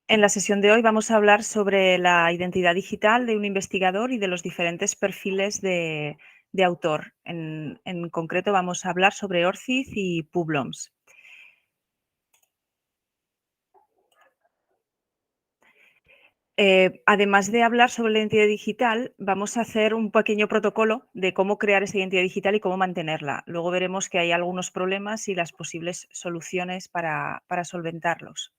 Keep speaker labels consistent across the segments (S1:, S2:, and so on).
S1: En la sesión de hoy vamos a hablar sobre la identidad digital de un investigador y de los diferentes perfiles de autor. En concreto vamos a hablar sobre ORCID y Publons. Además de hablar sobre la identidad digital, vamos a hacer un pequeño protocolo de cómo crear esa identidad digital y cómo mantenerla. Luego veremos que hay algunos problemas y las posibles soluciones para solventarlos.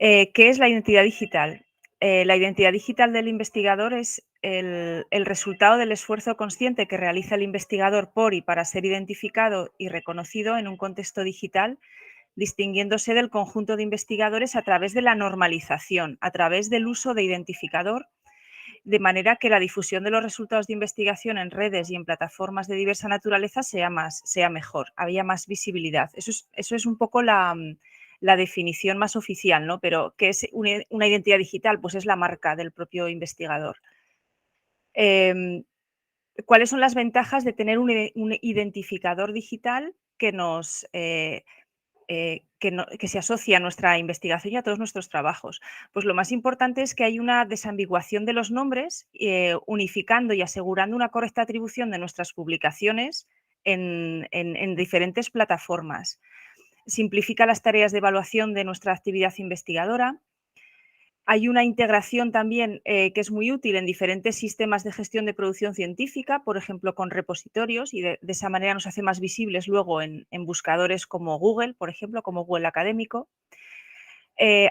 S1: ¿Qué es la identidad digital? La identidad digital del investigador es el resultado del esfuerzo consciente que realiza el investigador por y para ser identificado y reconocido en un contexto digital, distinguiéndose del conjunto de investigadores a través de la normalización, a través del uso de identificador, de manera que la difusión de los resultados de investigación en redes y en plataformas de diversa naturaleza sea mejor, haya más visibilidad. Eso es un poco la definición más oficial, ¿no? Pero, ¿qué es una identidad digital? Pues es la marca del propio investigador. Em, ¿Cuáles son las ventajas de tener un identificador digital que se asocia a nuestra investigación y a todos nuestros trabajos? Pues lo más importante es que hay una desambiguación de los nombres, unificando y asegurando una correcta atribución de nuestras publicaciones en diferentes plataformas. Simplifica las tareas de evaluación de nuestra actividad investigadora. Hay una integración también que es muy útil en diferentes sistemas de gestión de producción científica, por ejemplo, con repositorios, y de esa manera nos hace más visibles luego en buscadores como Google, por ejemplo, como Google Académico.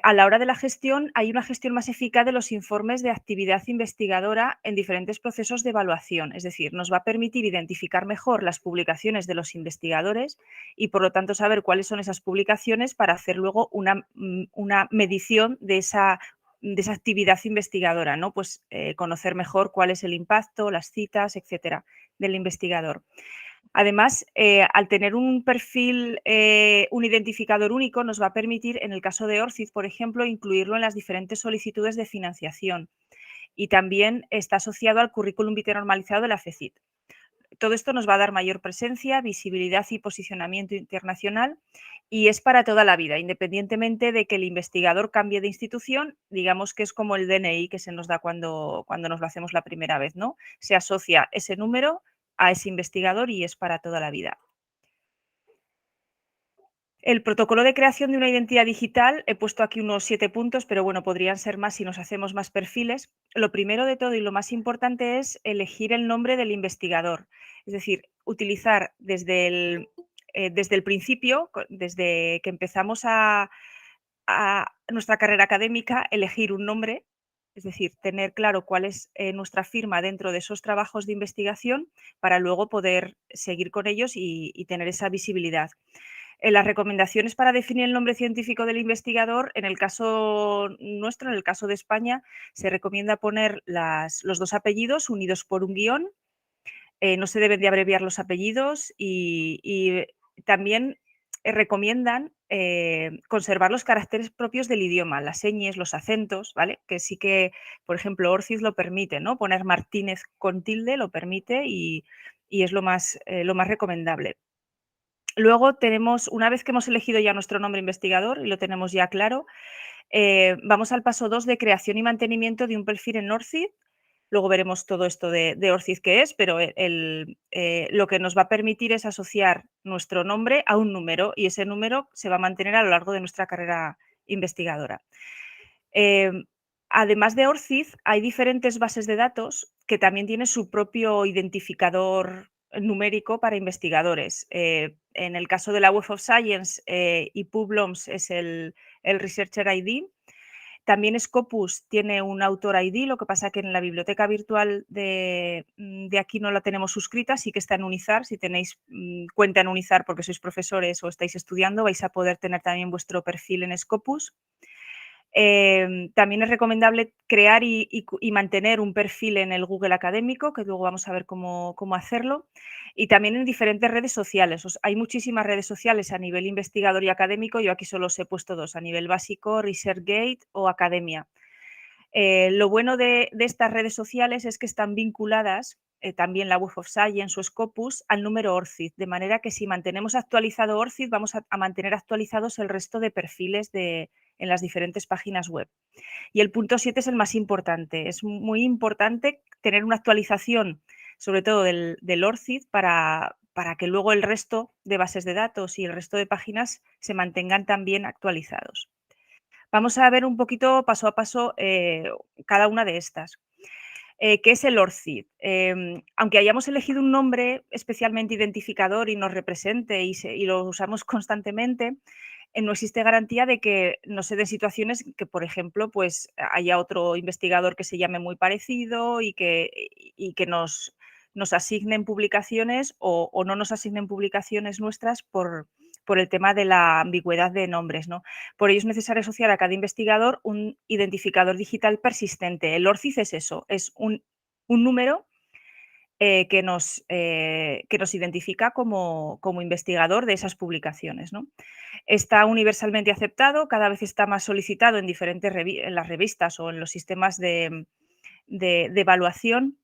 S1: A la hora de la gestión, hay una gestión más eficaz de los informes de actividad investigadora en diferentes procesos de evaluación. Es decir, nos va a permitir identificar mejor las publicaciones de los investigadores y, por lo tanto, saber cuáles son esas publicaciones para hacer luego una medición de esa actividad investigadora, ¿no? Pues conocer mejor cuál es el impacto, las citas, etcétera, del investigador. Además, al tener un perfil, un identificador único, nos va a permitir, en el caso de ORCID, por ejemplo, incluirlo en las diferentes solicitudes de financiación, y también está asociado al currículum vitae normalizado de la FECIT. Todo esto nos va a dar mayor presencia, visibilidad y posicionamiento internacional, y es para toda la vida, independientemente de que el investigador cambie de institución. Digamos que es como el DNI que se nos da cuando nos lo hacemos la primera vez, ¿no? Se asocia ese número a ese investigador y es para toda la vida. El protocolo de creación de una identidad digital, he puesto aquí unos 7 puntos, pero bueno, podrían ser más si nos hacemos más perfiles. Lo primero de todo y lo más importante es elegir el nombre del investigador. Es decir, utilizar desde el principio, desde que empezamos a nuestra carrera académica, elegir un nombre, es decir, tener claro cuál es nuestra firma dentro de esos trabajos de investigación para luego poder seguir con ellos y tener esa visibilidad. Las recomendaciones para definir el nombre científico del investigador, en el caso nuestro, en el caso de España, se recomienda poner los dos apellidos unidos por un guión. No se deben de abreviar los apellidos y también recomiendan conservar los caracteres propios del idioma, las señas, los acentos, ¿vale? Que sí que, por ejemplo, ORCID lo permite, ¿no? Poner Martínez con tilde lo permite y es lo más recomendable. Luego tenemos, una vez que hemos elegido ya nuestro nombre investigador y lo tenemos ya claro, vamos al paso 2 de creación y mantenimiento de un perfil en ORCID. Luego veremos todo esto de ORCID qué es, pero lo que nos va a permitir es asociar nuestro nombre a un número, y ese número se va a mantener a lo largo de nuestra carrera investigadora. Em, Además de ORCID, hay diferentes bases de datos que también tienen su propio identificador numérico para investigadores. En el caso de la Web of Science y Publons es el Researcher ID. También Scopus tiene un Autor ID, lo que pasa que en la biblioteca virtual de aquí no la tenemos suscrita, sí que está en Unizar. Si tenéis cuenta en Unizar porque sois profesores o estáis estudiando, vais a poder tener también vuestro perfil en Scopus. También es recomendable crear y mantener un perfil en el Google Académico, que luego vamos a ver cómo hacerlo, y también en diferentes redes sociales. Hay muchísimas redes sociales a nivel investigador y académico. Yo aquí solo os he puesto dos, a nivel básico, ResearchGate o Academia. Lo bueno de estas redes sociales es que están vinculadas, también la Web of Science o Scopus, al número ORCID, de manera que si mantenemos actualizado ORCID, vamos a mantener actualizados el resto de perfiles en las diferentes páginas web. Y el punto 7 es el más importante. Es muy importante tener una actualización, sobre todo del ORCID, para que luego el resto de bases de datos y el resto de páginas se mantengan también actualizados. Vamos a ver un poquito paso a paso cada una de estas. ¿Qué es el ORCID? Aunque hayamos elegido un nombre especialmente identificador y nos represente y lo usamos constantemente, no existe garantía de que no se den situaciones que, por ejemplo, pues haya otro investigador que se llame muy parecido y que nos asignen publicaciones o no nos asignen publicaciones nuestras por el tema de la ambigüedad de nombres, ¿no? Por ello es necesario asociar a cada investigador un identificador digital persistente. El ORCID es eso, es un número que nos identifica como investigador de esas publicaciones, ¿no? Está universalmente aceptado, cada vez está más solicitado en diferentes en las revistas o en los sistemas de evaluación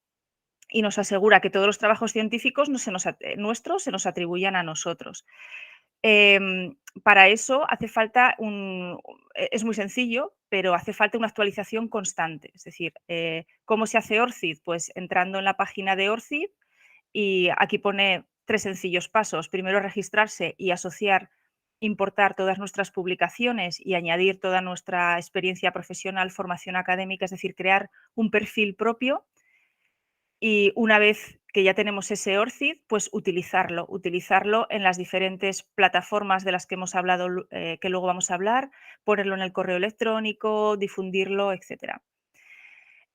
S1: y nos asegura que todos los trabajos científicos nuestros se nos atribuyan a nosotros. Para eso hace falta es muy sencillo, pero hace falta una actualización constante. Es decir, ¿cómo se hace ORCID? Pues entrando en la página de ORCID y aquí pone 3 sencillos pasos. Primero, registrarse y asociar, importar todas nuestras publicaciones y añadir toda nuestra experiencia profesional, formación académica, es decir, crear un perfil propio. Y una vez que ya tenemos ese ORCID, pues utilizarlo en las diferentes plataformas de las que hemos hablado, que luego vamos a hablar, ponerlo en el correo electrónico, difundirlo, etcétera.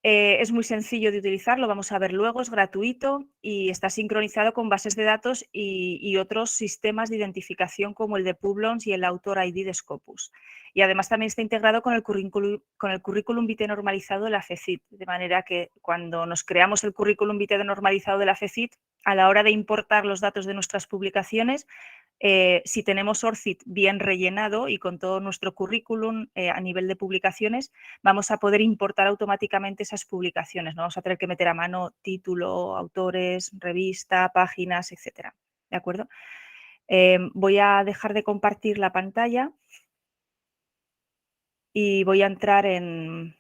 S1: Es muy sencillo de utilizar, lo vamos a ver luego, es gratuito y está sincronizado con bases de datos y otros sistemas de identificación como el de Publons y el Author ID de Scopus. Y además también está integrado con el currículum vitae normalizado de la FECIT, de manera que cuando nos creamos el currículum vitae normalizado de la FECIT, a la hora de importar los datos de nuestras publicaciones, si tenemos ORCID bien rellenado y con todo nuestro currículum a nivel de publicaciones, vamos a poder importar automáticamente esas publicaciones. No vamos a tener que meter a mano título, autores, revista, páginas, etcétera. ¿De acuerdo? Voy a dejar de compartir la pantalla y voy a entrar en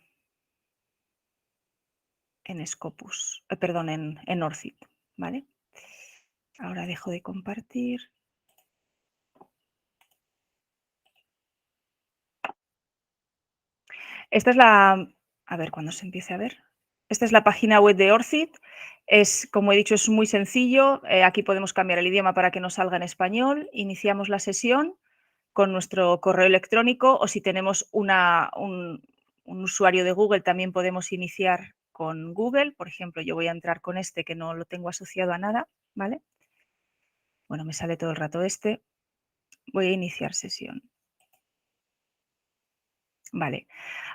S1: Scopus, perdón, en ORCID, ¿vale? Ahora dejo de compartir. Esta es a ver cuándo se empiece a ver. Esta es la página web de ORCID. Como he dicho, es muy sencillo. Aquí podemos cambiar el idioma para que nos salga en español. Iniciamos la sesión con nuestro correo electrónico o si tenemos un usuario de Google también podemos iniciar con Google. Por ejemplo, yo voy a entrar con este que no lo tengo asociado a nada, ¿vale? Bueno, me sale todo el rato este. Voy a iniciar sesión. Vale,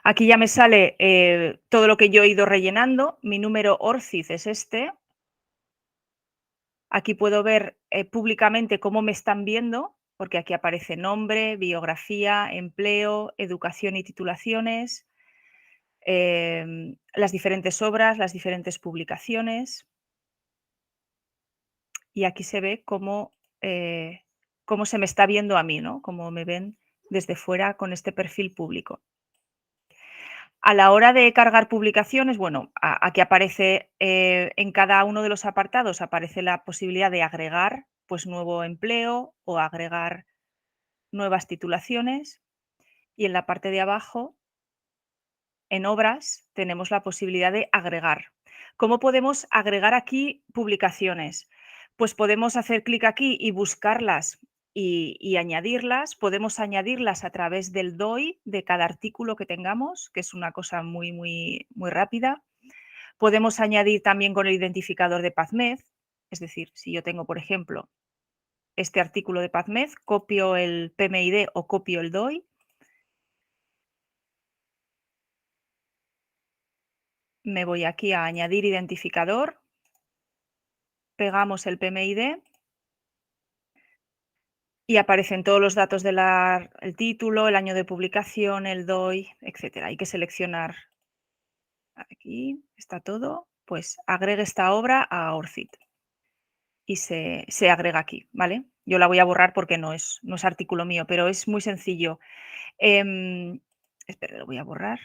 S1: aquí ya me sale todo lo que yo he ido rellenando. Mi número ORCID es este. Aquí puedo ver públicamente cómo me están viendo, porque aquí aparece nombre, biografía, empleo, educación y titulaciones, las diferentes obras, las diferentes publicaciones. Y aquí se ve cómo se me está viendo a mí, ¿no? Cómo me ven desde fuera con este perfil público. A la hora de cargar publicaciones, bueno, aquí aparece en cada uno de los apartados aparece la posibilidad de agregar pues nuevo empleo o agregar nuevas titulaciones y en la parte de abajo, en obras, tenemos la posibilidad de agregar. ¿Cómo podemos agregar aquí publicaciones? Pues podemos hacer clic aquí y buscarlas y añadirlas. Podemos añadirlas a través del DOI de cada artículo que tengamos, que es una cosa muy rápida. Podemos añadir también con el identificador de PubMed, es decir, si yo tengo, por ejemplo, este artículo de PubMed, copio el PMID o copio el DOI. Me voy aquí a añadir identificador, pegamos el PMID y aparecen todos los datos del el título, el año de publicación, el DOI, etcétera. Hay que seleccionar aquí, está todo, pues agregue esta obra a ORCID y se agrega aquí, ¿vale? Yo la voy a borrar porque no es artículo mío, pero es muy sencillo. Espera, lo voy a borrar.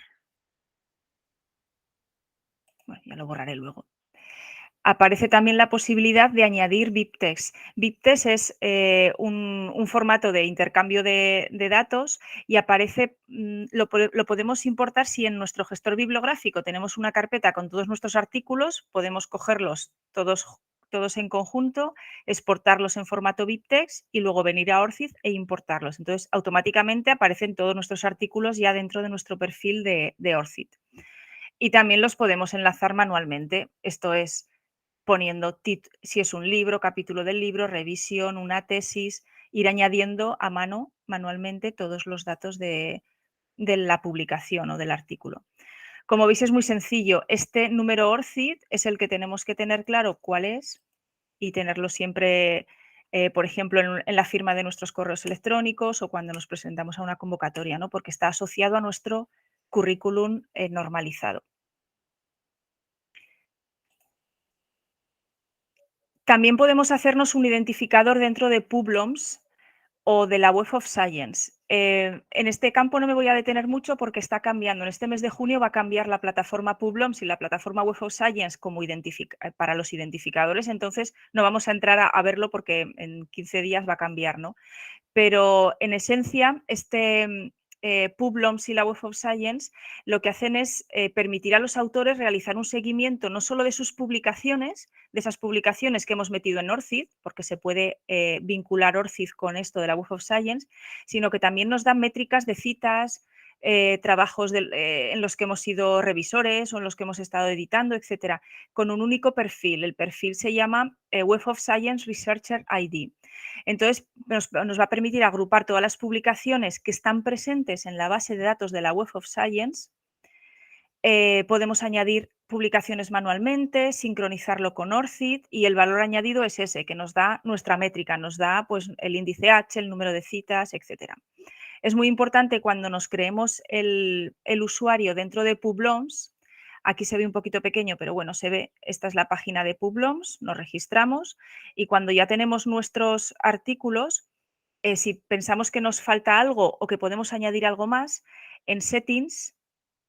S1: Bueno, ya lo borraré luego. Aparece también la posibilidad de añadir BibTeX. BibTeX es un formato de intercambio de datos y aparece, lo podemos importar si en nuestro gestor bibliográfico tenemos una carpeta con todos nuestros artículos, podemos cogerlos todos en conjunto, exportarlos en formato BibTeX y luego venir a ORCID e importarlos. Entonces, automáticamente aparecen todos nuestros artículos ya dentro de nuestro perfil de ORCID. Y también los podemos enlazar manualmente. Esto es poniendo si es un libro, capítulo del libro, revisión, una tesis, ir añadiendo a mano, manualmente, todos los datos de la publicación o del artículo. Como veis, es muy sencillo. Este número ORCID es el que tenemos que tener claro cuál es y tenerlo siempre, por ejemplo, en la firma de nuestros correos electrónicos o cuando nos presentamos a una convocatoria, ¿no? Porque está asociado a nuestro currículum normalizado. También podemos hacernos un identificador dentro de Publoms o de la Web of Science. En este campo no me voy a detener mucho porque está cambiando. En este mes de junio va a cambiar la plataforma Publoms y la plataforma Web of Science como para los identificadores, entonces no vamos a entrar a verlo porque en 15 días va a cambiar, ¿no? Pero en esencia, Publoms y la Web of Science lo que hacen es permitir a los autores realizar un seguimiento no solo de sus publicaciones, de esas publicaciones que hemos metido en ORCID, porque se puede vincular ORCID con esto de la Web of Science, sino que también nos dan métricas de citas, trabajos en los que hemos sido revisores o en los que hemos estado editando, etcétera, con un único perfil. El perfil se llama Web of Science Researcher ID. Entonces, nos va a permitir agrupar todas las publicaciones que están presentes en la base de datos de la Web of Science. Podemos añadir publicaciones manualmente, sincronizarlo con ORCID y el valor añadido es ese, que nos da nuestra métrica, nos da pues, el índice H, el número de citas, etc. Es muy importante cuando nos creemos el usuario dentro de Publoms. Aquí se ve un poquito pequeño, pero bueno, se ve, esta es la página de Publoms, nos registramos y cuando ya tenemos nuestros artículos, si pensamos que nos falta algo o que podemos añadir algo más, en Settings,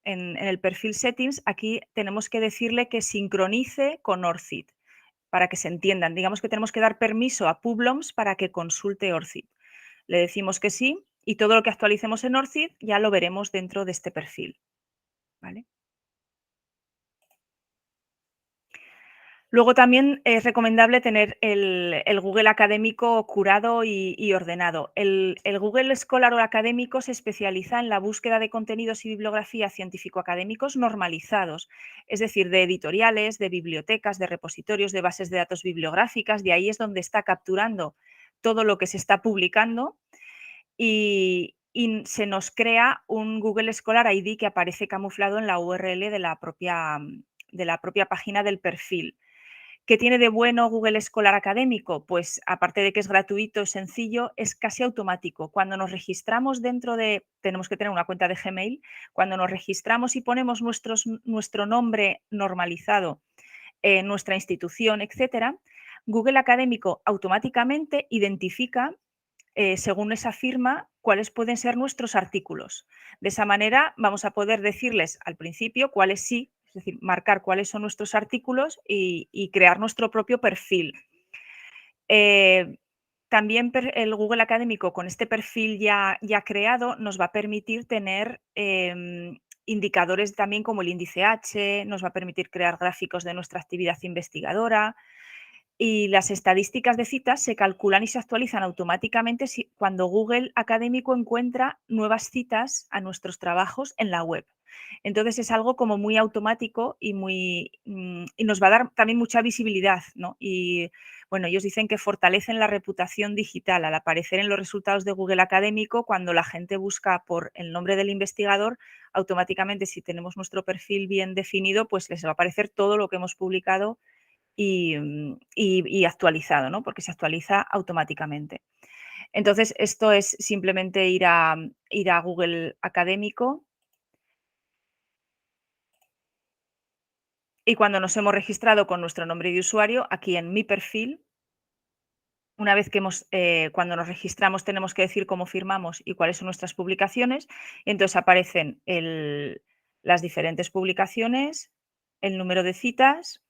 S1: en el perfil Settings, aquí tenemos que decirle que sincronice con ORCID para que se entiendan. Digamos que tenemos que dar permiso a Publoms para que consulte ORCID. Le decimos que sí y todo lo que actualicemos en ORCID ya lo veremos dentro de este perfil. ¿Vale? Luego también es recomendable tener el Google académico curado y ordenado. El Google Scholar o académico se especializa en la búsqueda de contenidos y bibliografía científico-académicos normalizados, es decir, de editoriales, de bibliotecas, de repositorios, de bases de datos bibliográficas. De ahí es donde está capturando todo lo que se está publicando y se nos crea un Google Scholar ID que aparece camuflado en la URL de la propia página del perfil. ¿Qué tiene de bueno Google Scholar Académico? Pues aparte de que es gratuito, sencillo, es casi automático. Cuando nos registramos tenemos que tener una cuenta de Gmail, cuando nos registramos y ponemos nuestro nombre normalizado, nuestra institución, etcétera, Google Académico automáticamente identifica, según esa firma, cuáles pueden ser nuestros artículos. De esa manera vamos a poder decirles al principio cuáles sí, es decir, marcar cuáles son nuestros artículos y crear nuestro propio perfil. Eh, también el Google Académico con este perfil ya creado nos va a permitir tener indicadores también como el índice H, nos va a permitir crear gráficos de nuestra actividad investigadora, y las estadísticas de citas se calculan y se actualizan automáticamente cuando Google Académico encuentra nuevas citas a nuestros trabajos en la web. Entonces es algo como muy automático y nos va a dar también mucha visibilidad, ¿no? Y bueno, ellos dicen que fortalecen la reputación digital al aparecer en los resultados de Google Académico. Cuando la gente busca por el nombre del investigador, automáticamente, si tenemos nuestro perfil bien definido, pues les va a aparecer todo lo que hemos publicado y actualizado, ¿no? Porque se actualiza automáticamente. Entonces, esto es simplemente ir a Google Académico y cuando nos hemos registrado con nuestro nombre de usuario, aquí en mi perfil, Una vez que cuando nos registramos tenemos que decir cómo firmamos y cuáles son nuestras publicaciones, y entonces aparecen las diferentes publicaciones, el número de citas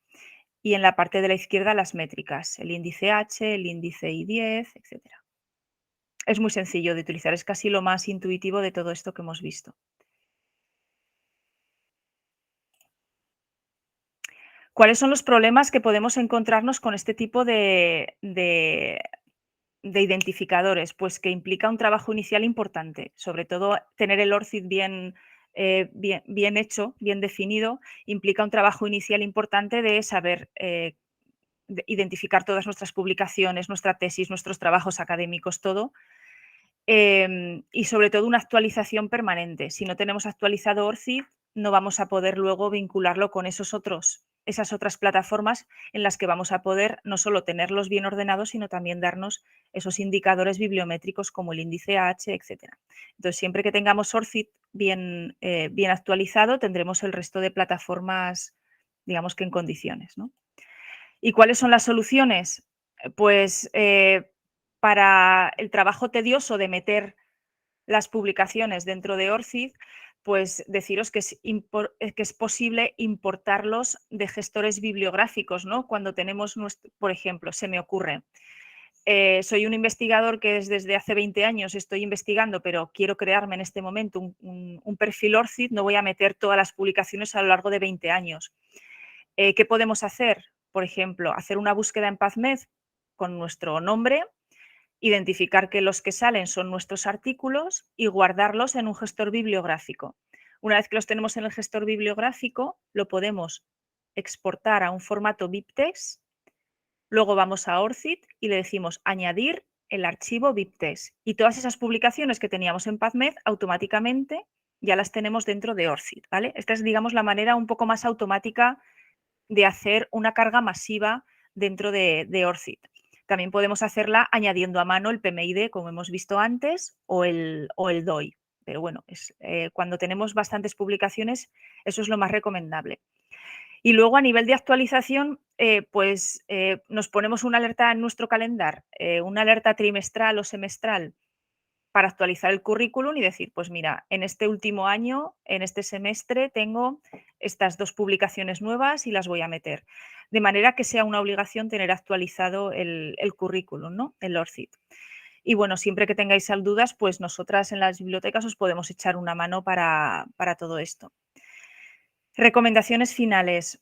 S1: y en la parte de la izquierda las métricas, el índice H, el índice I10, etcétera. Es muy sencillo de utilizar, es casi lo más intuitivo de todo esto que hemos visto. ¿Cuáles son los problemas que podemos encontrarnos con este tipo de identificadores? Pues que implica un trabajo inicial importante, sobre todo tener el ORCID bien hecho, bien definido, implica un trabajo inicial importante de saber de identificar todas nuestras publicaciones, nuestra tesis, nuestros trabajos académicos, todo. Y sobre todo una actualización permanente. Si no tenemos actualizado ORCID, no vamos a poder luego vincularlo con esas otras plataformas en las que vamos a poder no solo tenerlos bien ordenados, sino también darnos esos indicadores bibliométricos como el índice H, etcétera. Entonces, siempre que tengamos ORCID bien actualizado, tendremos el resto de plataformas, digamos que en condiciones, ¿no? ¿Y cuáles son las soluciones? Pues para el trabajo tedioso de meter las publicaciones dentro de ORCID, pues deciros que es posible importarlos de gestores bibliográficos, ¿no? Cuando tenemos, por ejemplo, se me ocurre, soy un investigador que desde hace 20 años estoy investigando, pero quiero crearme en este momento un perfil ORCID, no voy a meter todas las publicaciones a lo largo de 20 años. ¿Qué podemos hacer? Por ejemplo, hacer una búsqueda en PubMed con nuestro nombre, identificar que los que salen son nuestros artículos y guardarlos en un gestor bibliográfico. Una vez que los tenemos en el gestor bibliográfico, lo podemos exportar a un formato BibTeX, luego vamos a ORCID y le decimos añadir el archivo BibTeX y todas esas publicaciones que teníamos en PubMed automáticamente ya las tenemos dentro de ORCID, ¿vale? Esta es, digamos, la manera un poco más automática de hacer una carga masiva dentro de ORCID. También podemos hacerla añadiendo a mano el PMID, como hemos visto antes, o el DOI. Pero bueno, cuando tenemos bastantes publicaciones, eso es lo más recomendable. Y luego a nivel de actualización, nos ponemos una alerta en nuestro calendario, una alerta trimestral o semestral para actualizar el currículum y decir, pues mira, en este último año, en este semestre, tengo estas 2 publicaciones nuevas y las voy a meter. De manera que sea una obligación tener actualizado el currículum, ¿no? El ORCID. Y bueno, siempre que tengáis dudas, pues nosotras en las bibliotecas os podemos echar una mano para todo esto. Recomendaciones finales.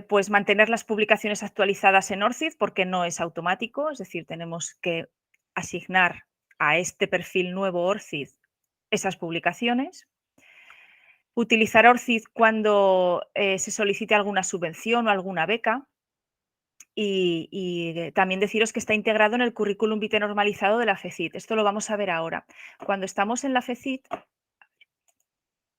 S1: Pues mantener las publicaciones actualizadas en ORCID porque no es automático, es decir, tenemos que asignar a este perfil nuevo ORCID esas publicaciones. Utilizar ORCID cuando se solicite alguna subvención o alguna beca. Y también deciros que está integrado en el currículum vitae normalizado de la FECIT. Esto lo vamos a ver ahora. Cuando estamos en la FECIT,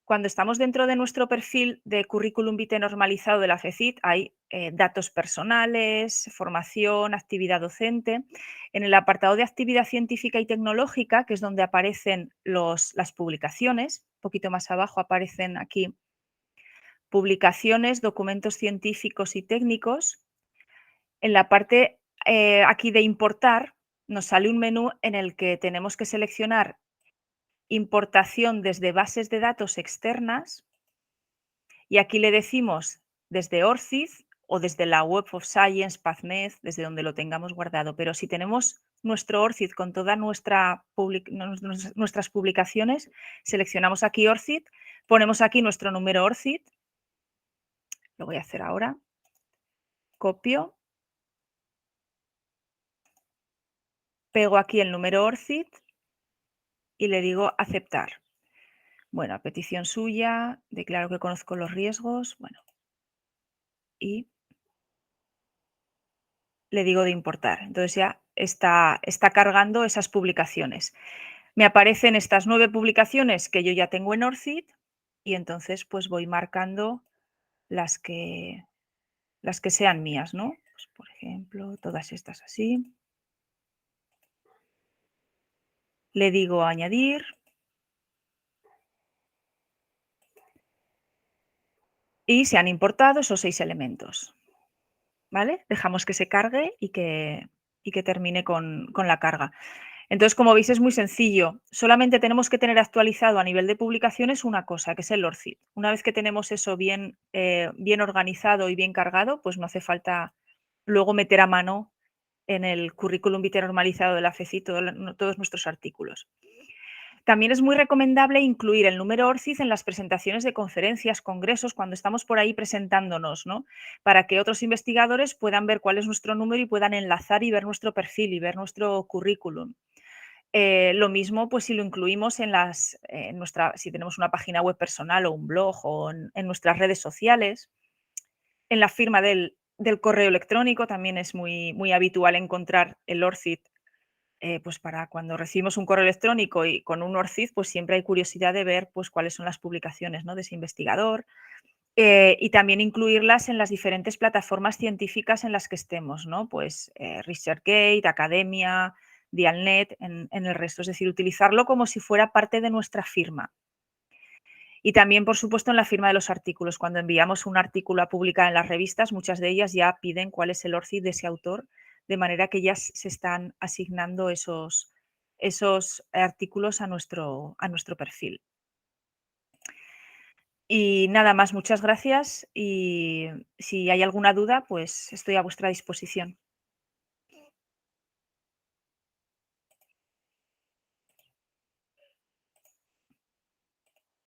S1: cuando estamos dentro de nuestro perfil de currículum vitae normalizado de la FECIT, hay datos personales, formación, actividad docente. En el apartado de actividad científica y tecnológica, que es donde aparecen las publicaciones, un poquito más abajo aparecen aquí publicaciones, documentos científicos y técnicos. En la parte aquí de importar, nos sale un menú en el que tenemos que seleccionar importación desde bases de datos externas. Y aquí le decimos desde ORCID o desde la Web of Science, PubMed, desde donde lo tengamos guardado. Pero si tenemos nuestro ORCID con todas nuestras publicaciones, seleccionamos aquí ORCID, ponemos aquí nuestro número ORCID, lo voy a hacer ahora, copio, pego aquí el número ORCID y le digo aceptar. Bueno, a petición suya, declaro que conozco los riesgos, bueno, y le digo de importar. Entonces ya está cargando esas publicaciones. Me aparecen estas 9 publicaciones que yo ya tengo en ORCID y entonces pues voy marcando las que sean mías, ¿no? Pues, por ejemplo, todas estas así. Le digo añadir. Y se han importado esos 6 elementos. ¿Vale? Dejamos que se cargue y que y que termine con la carga. Entonces, como veis, es muy sencillo. Solamente tenemos que tener actualizado a nivel de publicaciones una cosa, que es el ORCID. Una vez que tenemos eso bien organizado y bien cargado, pues no hace falta luego meter a mano en el currículum vitae normalizado de la FECI todos nuestros artículos. También es muy recomendable incluir el número ORCID en las presentaciones de conferencias, congresos, cuando estamos por ahí presentándonos, ¿no? Para que otros investigadores puedan ver cuál es nuestro número y puedan enlazar y ver nuestro perfil y ver nuestro currículum. Lo mismo, pues si lo incluimos si tenemos una página web personal o un blog o en nuestras redes sociales, en la firma del correo electrónico también es muy habitual encontrar el ORCID, pues para cuando recibimos un correo electrónico y con un ORCID, pues siempre hay curiosidad de ver pues cuáles son las publicaciones, ¿no?, de ese investigador, y también incluirlas en las diferentes plataformas científicas en las que estemos, ¿no? Pues ResearchGate, Academia, Dialnet, en el resto. Es decir, utilizarlo como si fuera parte de nuestra firma. Y también, por supuesto, en la firma de los artículos. Cuando enviamos un artículo a publicar en las revistas, muchas de ellas ya piden cuál es el ORCID de ese autor, de manera que ya se están asignando esos artículos a nuestro perfil. Y nada más, muchas gracias y si hay alguna duda, pues estoy a vuestra disposición.